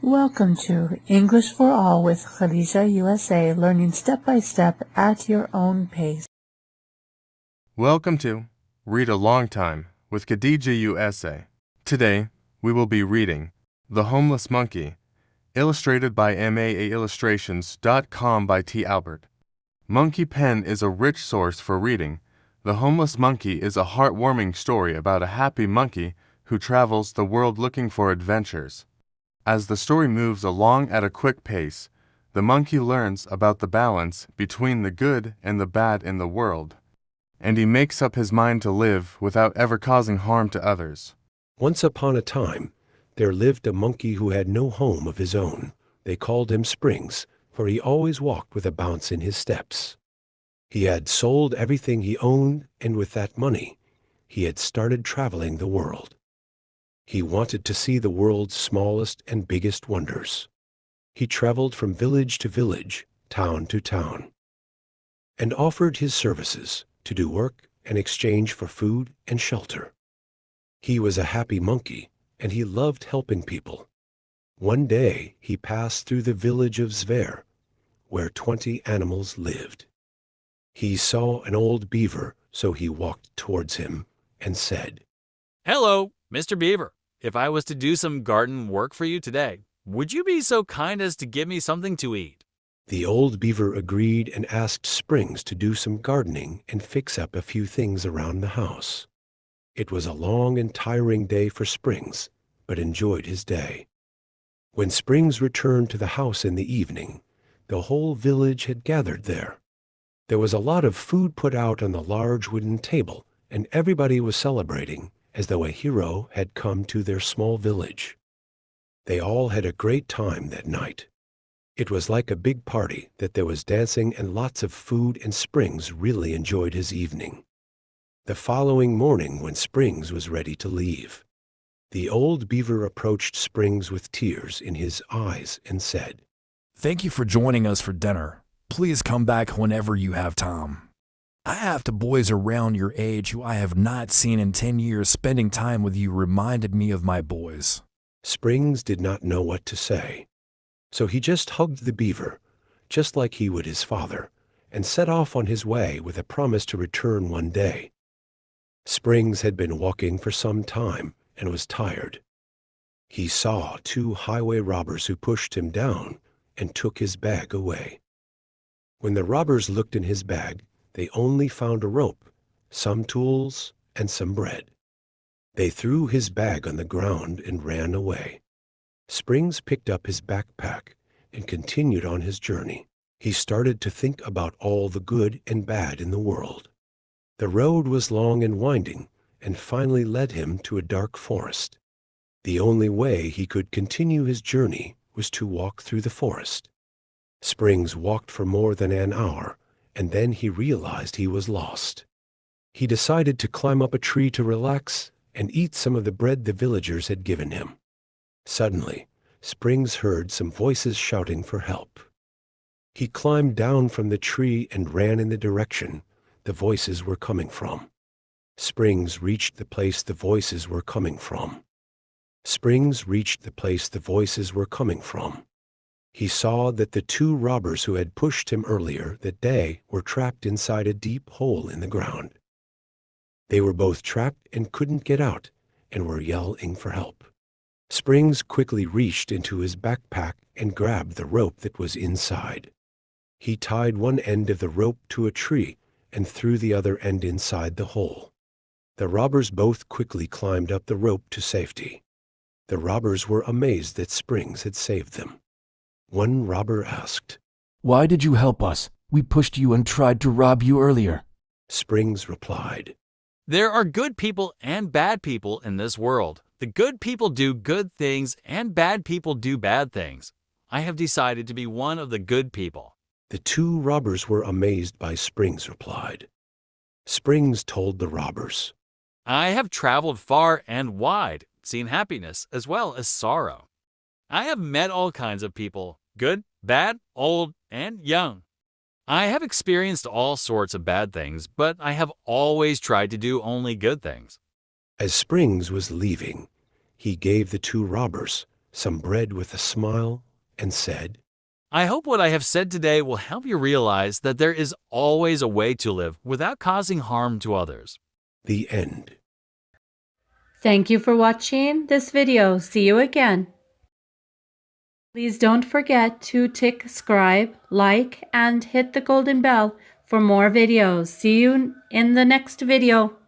Welcome to English for All with Khadija USA, learning step by step at your own pace. Welcome to Read a Long Time with Khadija USA. Today, we will be reading The Homeless Monkey, illustrated by maaillustrations.com by T. Albert. Monkey Pen is a rich source for reading. The Homeless Monkey is a heartwarming story about a happy monkey who travels the world looking for adventures. As the story moves along at a quick pace, the monkey learns about the balance between the good and the bad in the world, and he makes up his mind to live without ever causing harm to others. Once upon a time, there lived a monkey who had no home of his own. They called him Springs, for he always walked with a bounce in his steps. He had sold everything he owned, and with that money, he had started traveling the world. He wanted to see the world's smallest and biggest wonders. He traveled from village to village, town to town, and offered his services to do work in exchange for food and shelter. He was a happy monkey, and he loved helping people. One day he passed through the village of Zver, where 20 animals lived. He saw an old beaver, so he walked towards him and said, "Hello, Mr. Beaver. If I was to do some garden work for you today, would you be so kind as to give me something to eat?" The old beaver agreed and asked Springs to do some gardening and fix up a few things around the house. It was a long and tiring day for Springs, but enjoyed his day. When Springs returned to the house in the evening, the whole village had gathered there. There was a lot of food put out on the large wooden table, and everybody was celebrating as though a hero had come to their small village. They all had a great time that night. It was like a big party that there was dancing and lots of food, and Springs really enjoyed his evening. The following morning, when Springs was ready to leave, the old beaver approached Springs with tears in his eyes and said, "Thank you for joining us for dinner. Please come back whenever you have time. I have the boys around your age who I have not seen in 10 years. Spending time with you reminded me of my boys." Springs did not know what to say, so he just hugged the beaver, just like he would his father, and set off on his way with a promise to return one day. Springs had been walking for some time and was tired. He saw 2 highway robbers who pushed him down and took his bag away. When the robbers looked in his bag, they only found a rope, some tools, and some bread. They threw his bag on the ground and ran away. Springs picked up his backpack and continued on his journey. He started to think about all the good and bad in the world. The road was long and winding, and finally led him to a dark forest. The only way he could continue his journey was to walk through the forest. Springs walked for more than an hour, and then he realized he was lost. He decided to climb up a tree to relax and eat some of the bread the villagers had given him. Suddenly, Springs heard some voices shouting for help. He climbed down from the tree and ran in the direction the voices were coming from. Springs reached the place the voices were coming from. Springs reached the place the voices were coming from. He saw that the 2 robbers who had pushed him earlier that day were trapped inside a deep hole in the ground. They were both trapped and couldn't get out and were yelling for help. Springs quickly reached into his backpack and grabbed the rope that was inside. He tied one end of the rope to a tree and threw the other end inside the hole. The robbers both quickly climbed up the rope to safety. The robbers were amazed that Springs had saved them. One robber asked, "Why did you help us? We pushed you and tried to rob you earlier." Springs replied, There are good people and bad people in this world. The good people do good things and bad people do bad things. I have decided to be one of the good people. The 2 robbers were amazed by Springs' replied. Springs told the robbers, I have traveled far and wide, seen happiness as well as sorrow. I have met all kinds of people, good, bad, old, and young. I have experienced all sorts of bad things, but I have always tried to do only good things. As Springs was leaving, he gave the 2 robbers some bread with a smile, and said, I hope what I have said today will help you realize that there is always a way to live without causing harm to others. The end. Thank you for watching this video. See you again. Please don't forget to tick subscribe, like, and hit the golden bell for more videos. See you in the next video.